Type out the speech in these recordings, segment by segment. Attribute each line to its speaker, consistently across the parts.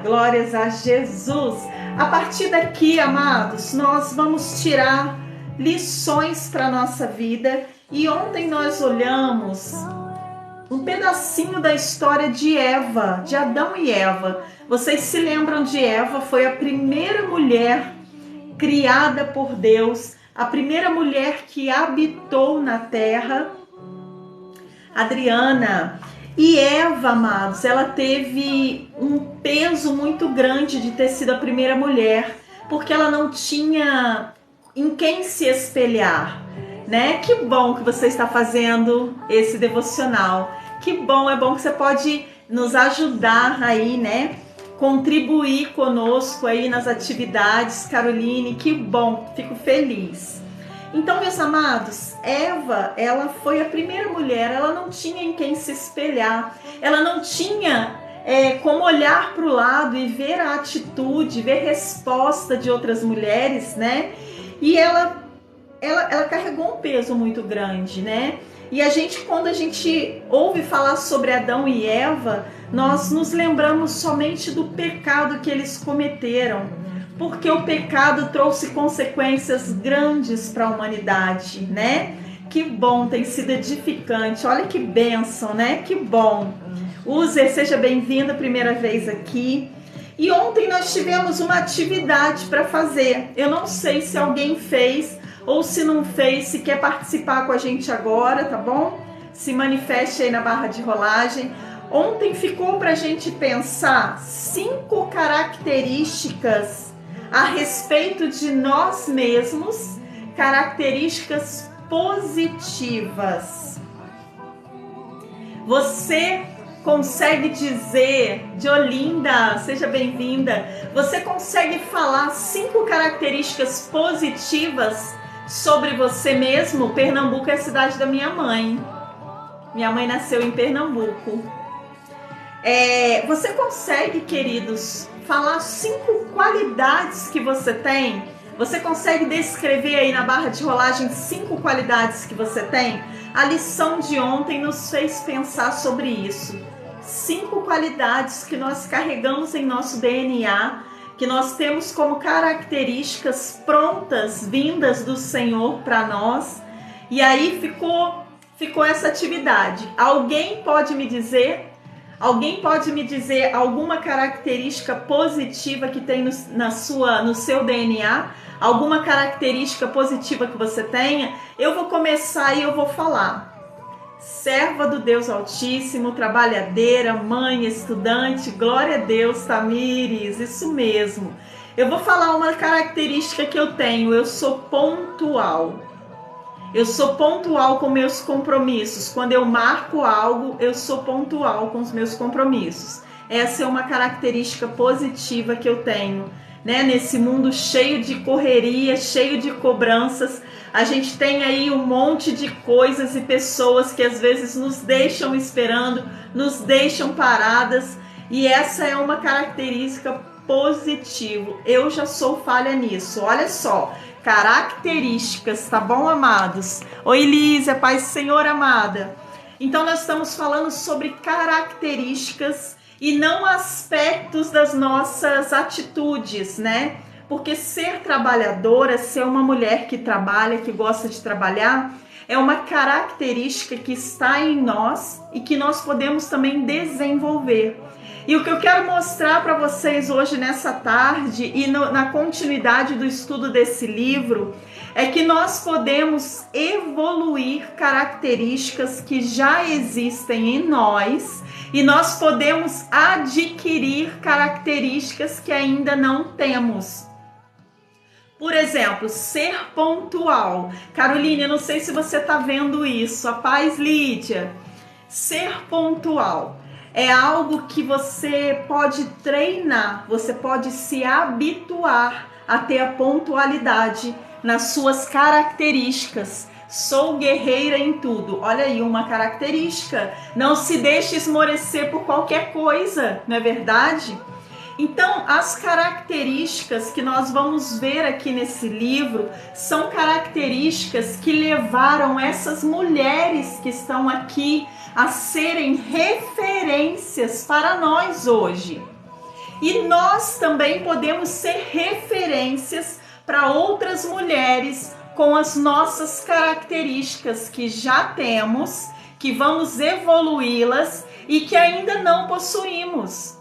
Speaker 1: Glórias a Jesus. A partir daqui, amados, nós vamos tirar lições para a nossa vida. E ontem nós olhamos um pedacinho da história de Eva, de Adão e Eva. Vocês se lembram de Eva? Foi a primeira mulher criada por Deus, a primeira mulher que habitou na terra. Adriana. E Eva, amados, ela teve um peso muito grande de ter sido a primeira mulher, porque ela não tinha em quem se espelhar, né? Que bom que você está fazendo esse devocional. Que bom, é bom que você pode nos ajudar aí, né? Contribuir conosco aí nas atividades, Caroline. Que bom, fico feliz. Então, meus amados, Eva, ela foi a primeira mulher, ela não tinha em quem se espelhar, ela não tinha como olhar para o lado e ver a atitude, ver resposta de outras mulheres, né? E ela carregou um peso muito grande, né? E quando a gente ouve falar sobre Adão e Eva, nós nos lembramos somente do pecado que eles cometeram. Porque o pecado trouxe consequências grandes para a humanidade, né? Que bom, tem sido edificante. Olha que bênção, né? Que bom. User, seja bem-vindo, primeira vez aqui. E ontem nós tivemos uma atividade para fazer. Eu não sei se alguém fez ou se não fez, se quer participar com a gente agora, tá bom? Se manifeste aí na barra de rolagem. Ontem ficou para a gente pensar 5 características a respeito de nós mesmos, características positivas. Você consegue dizer, de Olinda, seja bem-vinda, você consegue falar 5 características positivas sobre você mesmo? Pernambuco é a cidade da minha mãe. Minha mãe nasceu em Pernambuco. Você consegue, queridos, falar 5 qualidades que você tem? Você consegue descrever aí na barra de rolagem 5 qualidades que você tem? A lição de ontem nos fez pensar sobre isso. 5 qualidades que nós carregamos em nosso DNA, que nós temos como características prontas, vindas do Senhor para nós. E aí ficou essa atividade. Alguém pode me dizer alguma característica positiva que tem no seu DNA? Alguma característica positiva que você tenha? Eu vou começar e eu vou falar. Serva do Deus Altíssimo, trabalhadeira, mãe, estudante, glória a Deus, Tamires, isso mesmo. Eu vou falar uma característica que eu tenho, eu sou pontual. Eu sou pontual com meus compromissos. Quando eu marco algo, eu sou pontual com os meus compromissos. Essa é uma característica positiva que eu tenho, né? Nesse mundo cheio de correria, cheio de cobranças, a gente tem aí um monte de coisas e pessoas que às vezes nos deixam esperando, nos deixam paradas, e essa é uma característica positiva. Eu já sou falha nisso. Olha só. Características, tá bom, amados? Oi, Lísia, paz do Senhor, amada. Então, nós estamos falando sobre características e não aspectos das nossas atitudes, né? Porque ser trabalhadora, ser uma mulher que trabalha, que gosta de trabalhar, é uma característica que está em nós e que nós podemos também desenvolver. E o que eu quero mostrar para vocês hoje nessa tarde e na continuidade do estudo desse livro é que nós podemos evoluir características que já existem em nós e nós podemos adquirir características que ainda não temos. Por exemplo, ser pontual. Caroline, eu não sei se você está vendo isso. A paz, Lídia. Ser pontual é algo que você pode treinar, você pode se habituar a ter a pontualidade nas suas características. Sou guerreira em tudo. Olha aí uma característica. Não se deixe esmorecer por qualquer coisa, não é verdade? Então, as características que nós vamos ver aqui nesse livro são características que levaram essas mulheres que estão aqui a serem referências para nós hoje. E nós também podemos ser referências para outras mulheres com as nossas características que já temos, que vamos evoluí-las e que ainda não possuímos.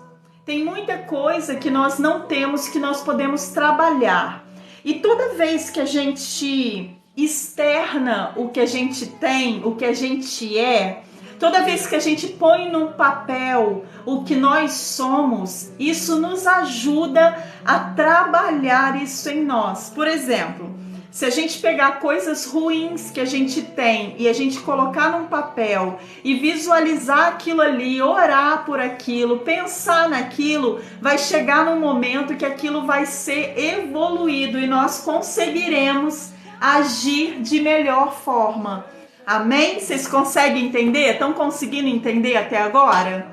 Speaker 1: Tem muita coisa que nós não temos, que nós podemos trabalhar. E toda vez que a gente externa o que a gente tem, o que a gente é, toda vez que a gente põe no papel o que nós somos, isso nos ajuda a trabalhar isso em nós. Por exemplo, se a gente pegar coisas ruins que a gente tem e a gente colocar num papel e visualizar aquilo ali, orar por aquilo, pensar naquilo, vai chegar num momento que aquilo vai ser evoluído e nós conseguiremos agir de melhor forma. Amém? Vocês conseguem entender? Estão conseguindo entender até agora?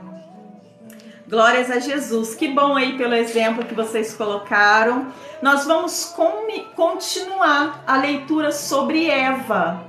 Speaker 1: Glórias a Jesus. Que bom aí pelo exemplo que vocês colocaram. Nós vamos continuar a leitura sobre Eva.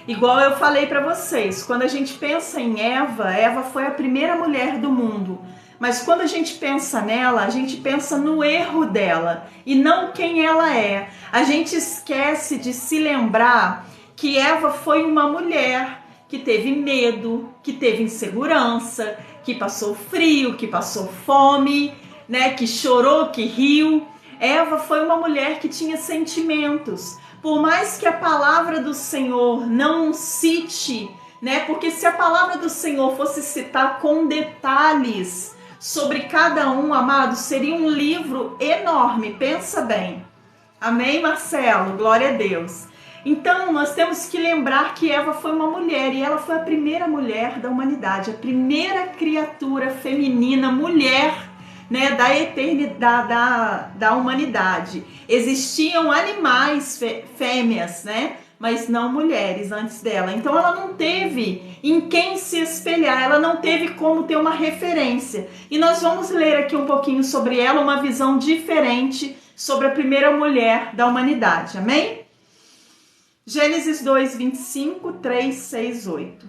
Speaker 1: Igual eu falei para vocês, quando a gente pensa em Eva, Eva foi a primeira mulher do mundo. Mas quando a gente pensa nela, a gente pensa no erro dela e não quem ela é. A gente esquece de se lembrar que Eva foi uma mulher que teve medo, que teve insegurança, que passou frio, que passou fome, né, que chorou, que riu. Eva foi uma mulher que tinha sentimentos. Por mais que a palavra do Senhor não cite, né, porque se a palavra do Senhor fosse citar com detalhes sobre cada um, amado, seria um livro enorme, pensa bem. Amém, Marcelo? Glória a Deus. Então, nós temos que lembrar que Eva foi uma mulher e ela foi a primeira mulher da humanidade, a primeira criatura feminina, mulher, né, da eternidade, da humanidade. Existiam animais fêmeas, né, mas não mulheres antes dela. Então, ela não teve em quem se espelhar, ela não teve como ter uma referência. E nós vamos ler aqui um pouquinho sobre ela, uma visão diferente sobre a primeira mulher da humanidade. Amém? Gênesis 2, 25, 3, 6, 8.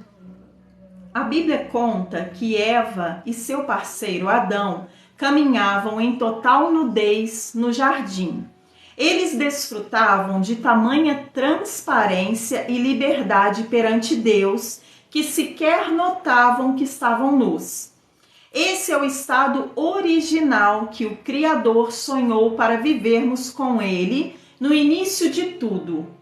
Speaker 1: A Bíblia conta que Eva e seu parceiro Adão caminhavam em total nudez no jardim. Eles desfrutavam de tamanha transparência e liberdade perante Deus que sequer notavam que estavam nus. Esse é o estado original que o Criador sonhou para vivermos com Ele no início de tudo.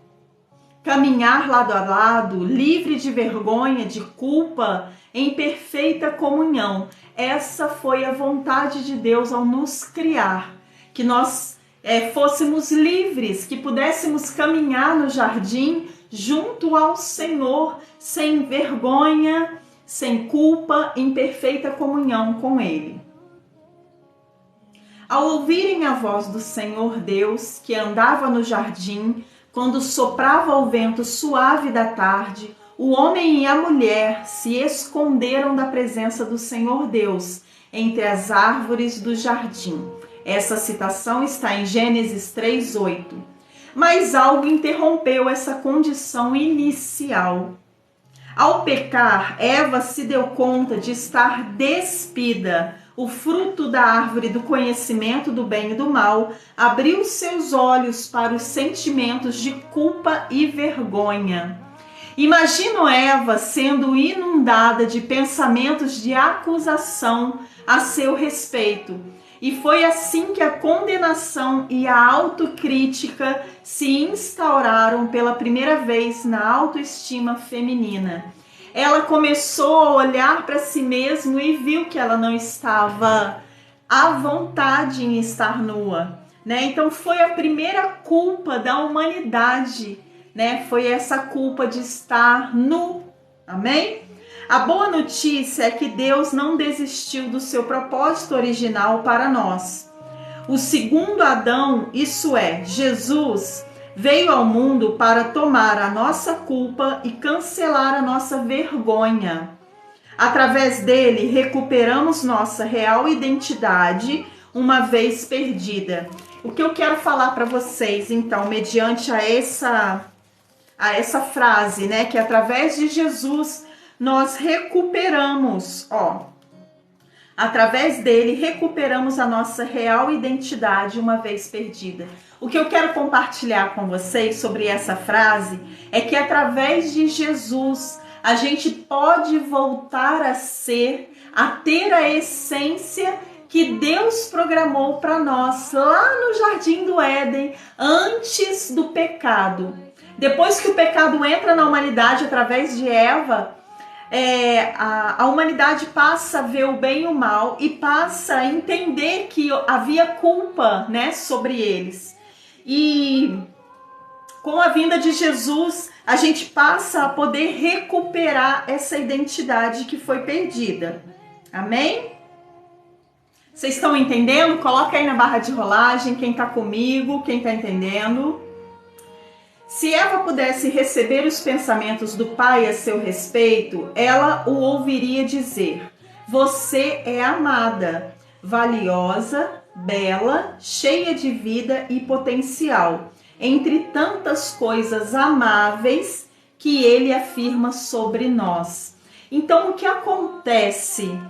Speaker 1: Caminhar lado a lado, livre de vergonha, de culpa, em perfeita comunhão. Essa foi a vontade de Deus ao nos criar, que nós fôssemos livres, que pudéssemos caminhar no jardim junto ao Senhor, sem vergonha, sem culpa, em perfeita comunhão com Ele. Ao ouvirem a voz do Senhor Deus, que andava no jardim, quando soprava o vento suave da tarde, o homem e a mulher se esconderam da presença do Senhor Deus entre as árvores do jardim. Essa citação está em Gênesis 3:8. Mas algo interrompeu essa condição inicial. Ao pecar, Eva se deu conta de estar despida. O fruto da árvore do conhecimento do bem e do mal abriu seus olhos para os sentimentos de culpa e vergonha. Imagino Eva sendo inundada de pensamentos de acusação a seu respeito. E foi assim que a condenação e a autocrítica se instauraram pela primeira vez na autoestima feminina. Ela começou a olhar para si mesma e viu que ela não estava à vontade em estar nua, né? Então foi a primeira culpa da humanidade, né? Foi essa culpa de estar nu. Amém? A boa notícia é que Deus não desistiu do seu propósito original para nós. O segundo Adão, isso é, Jesus, veio ao mundo para tomar a nossa culpa e cancelar a nossa vergonha. Através dele, recuperamos nossa real identidade, uma vez perdida. O que eu quero falar para vocês, então, mediante a essa frase, né, que através de Jesus nós recuperamos, Através dele, recuperamos a nossa real identidade uma vez perdida. O que eu quero compartilhar com vocês sobre essa frase é que através de Jesus, a gente pode voltar a ser, a ter a essência que Deus programou para nós lá no Jardim do Éden, antes do pecado. Depois que o pecado entra na humanidade através de Eva, a humanidade passa a ver o bem e o mal e passa a entender que havia culpa, né, sobre eles. E com a vinda de Jesus, a gente passa a poder recuperar essa identidade que foi perdida. Amém? Vocês estão entendendo? Coloca aí na barra de rolagem quem está comigo, quem está entendendo. Se Eva pudesse receber os pensamentos do Pai a seu respeito, ela o ouviria dizer: você é amada, valiosa, bela, cheia de vida e potencial, entre tantas coisas amáveis que ele afirma sobre nós. Então, o que acontece?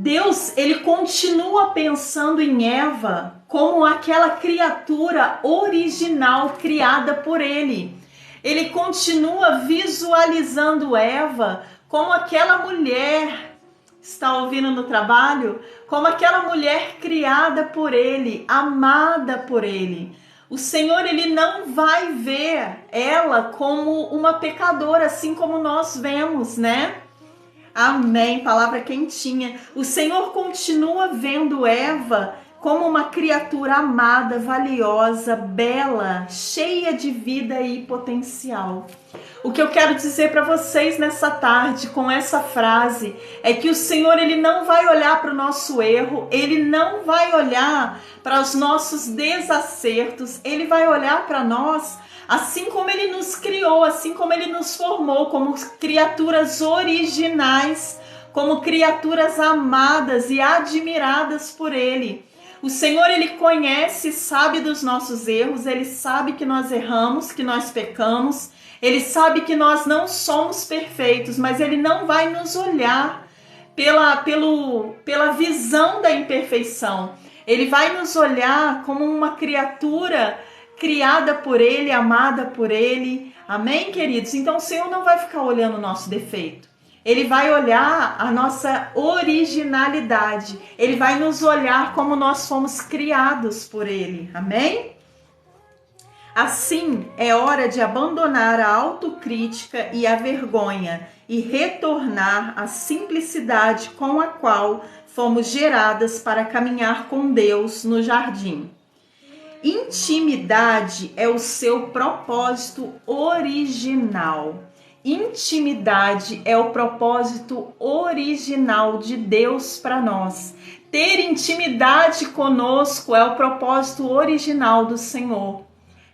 Speaker 1: Deus, ele continua pensando em Eva como aquela criatura original criada por ele. Ele continua visualizando Eva como aquela mulher, está ouvindo no trabalho? Como aquela mulher criada por ele, amada por ele. O Senhor, ele não vai ver ela como uma pecadora, assim como nós vemos, né? Amém, palavra quentinha. O Senhor continua vendo Eva como uma criatura amada, valiosa, bela, cheia de vida e potencial. O que eu quero dizer para vocês nessa tarde com essa frase é que o Senhor, ele não vai olhar para o nosso erro, ele não vai olhar para os nossos desacertos, ele vai olhar para nós assim como ele nos criou, assim como ele nos formou como criaturas originais, como criaturas amadas e admiradas por ele. O Senhor, ele conhece, sabe dos nossos erros, ele sabe que nós erramos, que nós pecamos, ele sabe que nós não somos perfeitos, mas ele não vai nos olhar pela visão da imperfeição. Ele vai nos olhar como uma criatura criada por ele, amada por ele. Amém, queridos? Então o Senhor não vai ficar olhando o nosso defeito. Ele vai olhar a nossa originalidade. Ele vai nos olhar como nós fomos criados por ele. Amém? Assim, é hora de abandonar a autocrítica e a vergonha e retornar à simplicidade com a qual fomos geradas para caminhar com Deus no jardim. Intimidade é o seu propósito original. Intimidade é o propósito original de Deus para nós. Ter intimidade conosco é o propósito original do Senhor.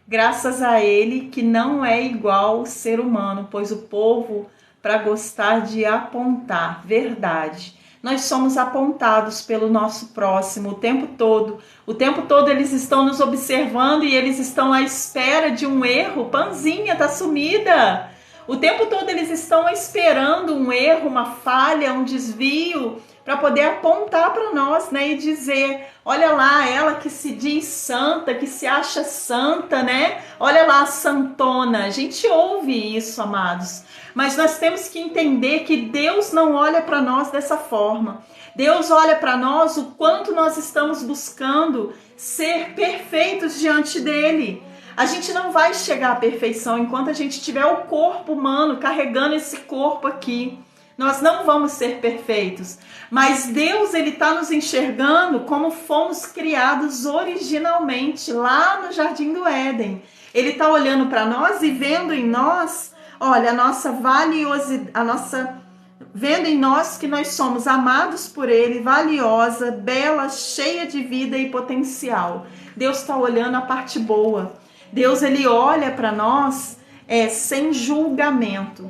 Speaker 1: Graças a Ele que não é igual ao ser humano, pois o povo, para gostar de apontar, verdade. Nós somos apontados pelo nosso próximo o tempo todo. O tempo todo eles estão nos observando e eles estão à espera de um erro. Panzinha, tá sumida. O tempo todo eles estão esperando um erro, uma falha, um desvio, para poder apontar para nós, né? E dizer, olha lá, ela que se diz santa, que se acha santa, né? Olha lá a santona. A gente ouve isso, amados. Mas nós temos que entender que Deus não olha para nós dessa forma. Deus olha para nós o quanto nós estamos buscando ser perfeitos diante dele. A gente não vai chegar à perfeição enquanto a gente tiver o corpo humano carregando esse corpo aqui. Nós não vamos ser perfeitos. Mas Deus, ele está nos enxergando como fomos criados originalmente lá no Jardim do Éden. Ele está olhando para nós e vendo em nós, olha, a nossa valiosidade, vendo em nós que nós somos amados por ele, valiosa, bela, cheia de vida e potencial. Deus está olhando a parte boa. Deus, ele olha para nós sem julgamento.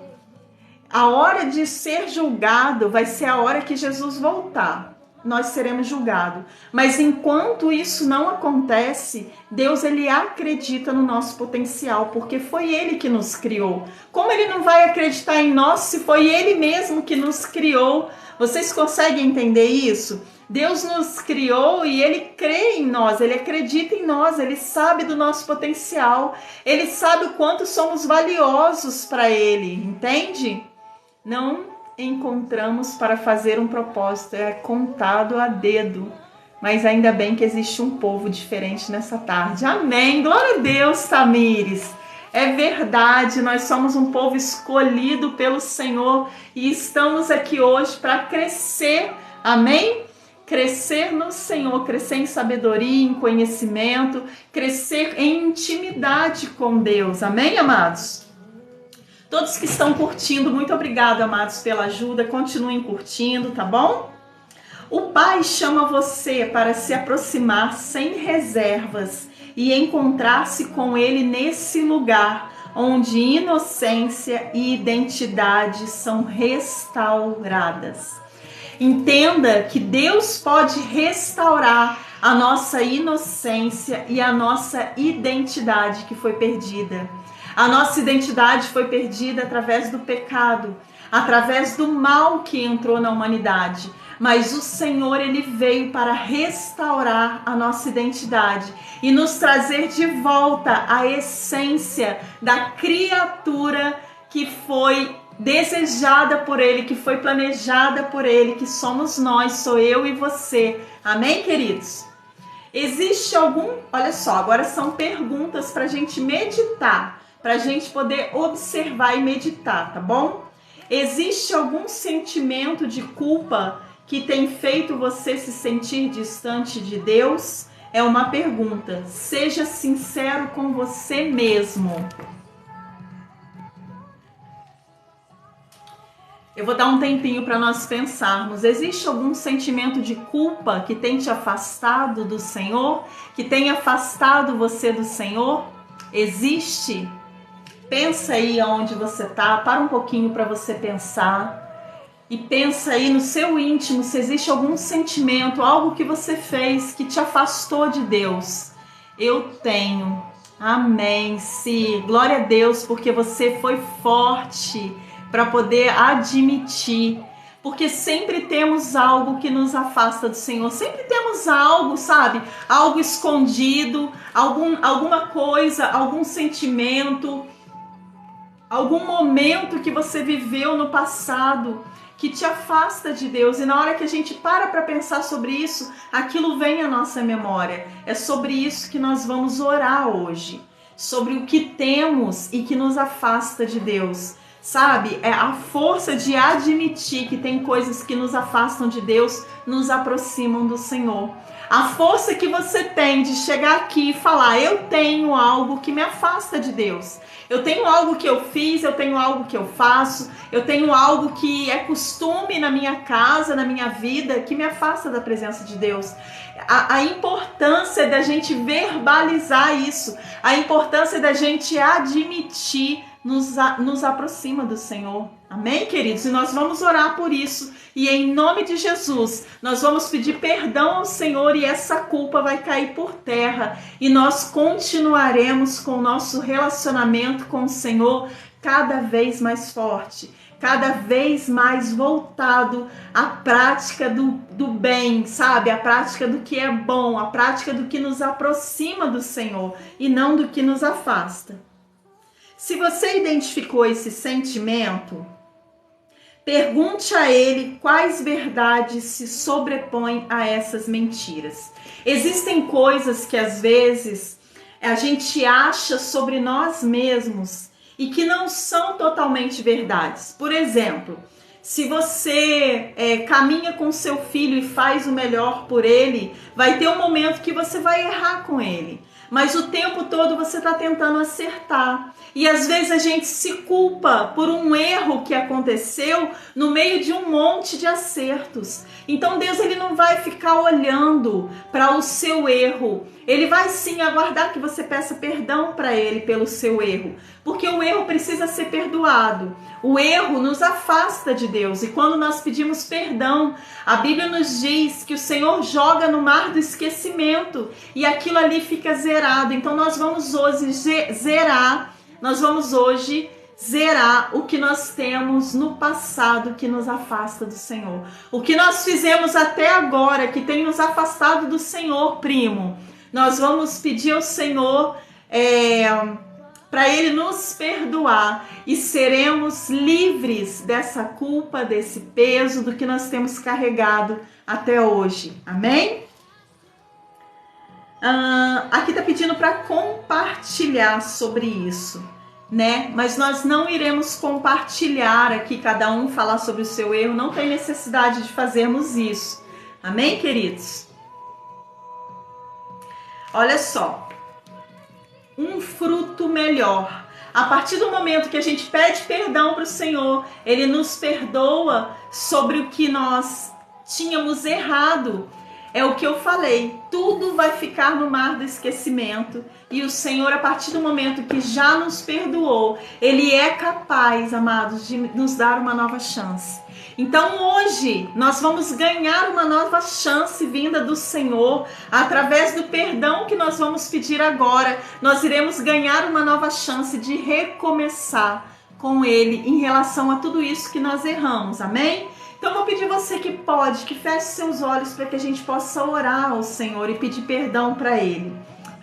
Speaker 1: A hora de ser julgado vai ser a hora que Jesus voltar. Nós seremos julgados. Mas enquanto isso não acontece, Deus, ele acredita no nosso potencial, porque foi ele que nos criou. Como ele não vai acreditar em nós se foi ele mesmo que nos criou Vocês conseguem entender isso? Deus nos criou e Ele crê em nós, Ele acredita em nós, Ele sabe do nosso potencial, Ele sabe o quanto somos valiosos para Ele, entende? Não encontramos para fazer um propósito, é contado a dedo, mas ainda bem que existe um povo diferente nessa tarde. Amém, glória a Deus, Tamires. É verdade, nós somos um povo escolhido pelo Senhor e estamos aqui hoje para crescer, amém? Crescer no Senhor, crescer em sabedoria, em conhecimento, crescer em intimidade com Deus, amém, amados? Todos que estão curtindo, muito obrigado, amados, pela ajuda, continuem curtindo, tá bom? O Pai chama você para se aproximar sem reservas e encontrar-se com Ele nesse lugar onde inocência e identidade são restauradas. Entenda que Deus pode restaurar a nossa inocência e a nossa identidade que foi perdida. A nossa identidade foi perdida através do pecado, através do mal que entrou na humanidade. Mas o Senhor, Ele veio para restaurar a nossa identidade e nos trazer de volta a essência da criatura que foi desejada por Ele, que foi planejada por Ele, que somos nós, sou eu e você. Amém, queridos? Existe algum... Olha só, agora são perguntas para a gente meditar, para a gente poder observar e meditar, tá bom? Existe algum sentimento de culpa que tem feito você se sentir distante de Deus? É uma pergunta. Seja sincero com você mesmo. Eu vou dar um tempinho para nós pensarmos. Existe algum sentimento de culpa que tem te afastado do Senhor? Que tem afastado você do Senhor? Existe? Pensa aí onde você está. Para um pouquinho para você pensar. E pensa aí no seu íntimo se existe algum sentimento, algo que você fez que te afastou de Deus. Eu tenho. Amém. Sim. Glória a Deus, porque você foi forte para poder admitir. Porque sempre temos algo que nos afasta do Senhor. Sempre temos algo, sabe? Algo escondido, alguma coisa, algum sentimento, algum momento que você viveu no passado que te afasta de Deus, e na hora que a gente para pensar sobre isso, aquilo vem à nossa memória. É sobre isso que nós vamos orar hoje, sobre o que temos e que nos afasta de Deus, sabe? É a força de admitir que tem coisas que nos afastam de Deus, nos aproximam do Senhor. A força que você tem de chegar aqui e falar, eu tenho algo que me afasta de Deus. Eu tenho algo que eu fiz, eu tenho algo que eu faço, eu tenho algo que é costume na minha casa, na minha vida, que me afasta da presença de Deus. A importância da gente verbalizar isso, a importância da gente admitir, nos aproxima do Senhor. Amém, queridos? E nós vamos orar por isso. E em nome de Jesus, nós vamos pedir perdão ao Senhor e essa culpa vai cair por terra. E nós continuaremos com o nosso relacionamento com o Senhor cada vez mais forte, cada vez mais voltado à prática do bem, sabe? A prática do que é bom, a prática do que nos aproxima do Senhor e não do que nos afasta. Se você identificou esse sentimento, pergunte a Ele quais verdades se sobrepõem a essas mentiras. Existem coisas que às vezes a gente acha sobre nós mesmos e que não são totalmente verdades. Por exemplo, se você caminha com seu filho e faz o melhor por ele, vai ter um momento que você vai errar com ele. Mas o tempo todo você está tentando acertar. E às vezes a gente se culpa por um erro que aconteceu no meio de um monte de acertos. Então Deus, ele não vai ficar olhando para o seu erro. Ele vai sim aguardar que você peça perdão para Ele pelo seu erro. Porque o erro precisa ser perdoado. O erro nos afasta de Deus. E quando nós pedimos perdão, a Bíblia nos diz que o Senhor joga no mar do esquecimento. E aquilo ali fica zerado. Então nós vamos hoje zerar. Nós vamos hoje zerar o que nós temos no passado que nos afasta do Senhor. O que nós fizemos até agora que tem nos afastado do Senhor, primo. Nós vamos pedir ao Senhor para Ele nos perdoar e seremos livres dessa culpa, desse peso, do que nós temos carregado até hoje. Amém? Aqui está pedindo para compartilhar sobre isso, né? Mas nós não iremos compartilhar aqui, cada um falar sobre o seu erro, não tem necessidade de fazermos isso. Amém, queridos? Olha só, um fruto melhor. A partir do momento que a gente pede perdão para o Senhor, Ele nos perdoa sobre o que nós tínhamos errado. É o que eu falei, tudo vai ficar no mar do esquecimento e o Senhor, a partir do momento que já nos perdoou, Ele é capaz, amados, de nos dar uma nova chance. Então hoje nós vamos ganhar uma nova chance vinda do Senhor, através do perdão que nós vamos pedir agora, nós iremos ganhar uma nova chance de recomeçar com Ele em relação a tudo isso que nós erramos, amém? Então eu vou pedir você que pode, que feche seus olhos para que a gente possa orar ao Senhor e pedir perdão para Ele.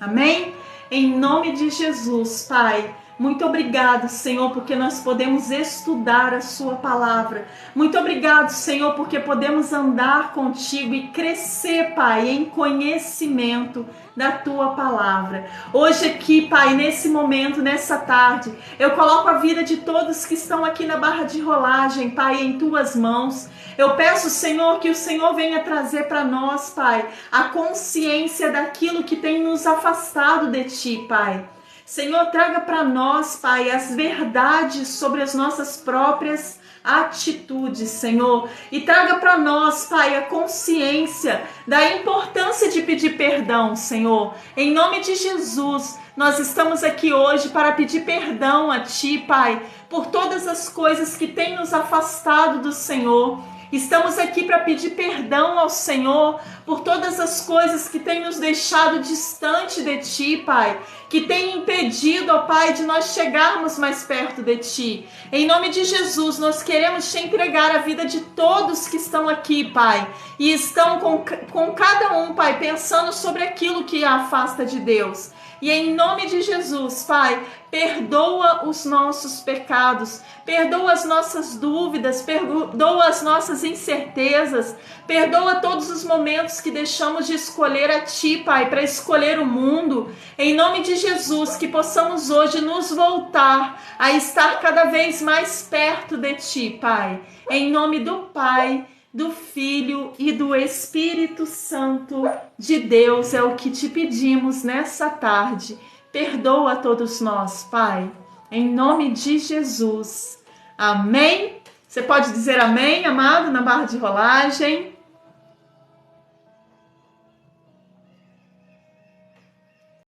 Speaker 1: Amém? Em nome de Jesus, Pai. Muito obrigado, Senhor, porque nós podemos estudar a Sua palavra. Muito obrigado, Senhor, porque podemos andar contigo e crescer, Pai, em conhecimento da Tua palavra. Hoje aqui, Pai, nesse momento, nessa tarde, eu coloco a vida de todos que estão aqui na barra de rolagem, Pai, em Tuas mãos. Eu peço, Senhor, que o Senhor venha trazer para nós, Pai, a consciência daquilo que tem nos afastado de Ti, Pai. Senhor, traga para nós, Pai, as verdades sobre as nossas próprias atitudes, Senhor. E traga para nós, Pai, a consciência da importância de pedir perdão, Senhor. Em nome de Jesus, nós estamos aqui hoje para pedir perdão a Ti, Pai, por todas as coisas que têm nos afastado do Senhor. Estamos aqui para pedir perdão ao Senhor por todas as coisas que têm nos deixado distante de Ti, Pai, que têm impedido, ó Pai, de nós chegarmos mais perto de Ti. Em nome de Jesus, nós queremos Te entregar a vida de todos que estão aqui, Pai, e estão com cada um, Pai, pensando sobre aquilo que a afasta de Deus. E em nome de Jesus, Pai, perdoa os nossos pecados, perdoa as nossas dúvidas, perdoa as nossas incertezas, perdoa todos os momentos que deixamos de escolher a Ti, Pai, para escolher o mundo. Em nome de Jesus, que possamos hoje nos voltar a estar cada vez mais perto de Ti, Pai. Em nome do Pai, do Filho e do Espírito Santo de Deus, é o que Te pedimos nessa tarde. Perdoa a todos nós, Pai, em nome de Jesus. Amém? Você pode dizer amém, amado, na barra de rolagem?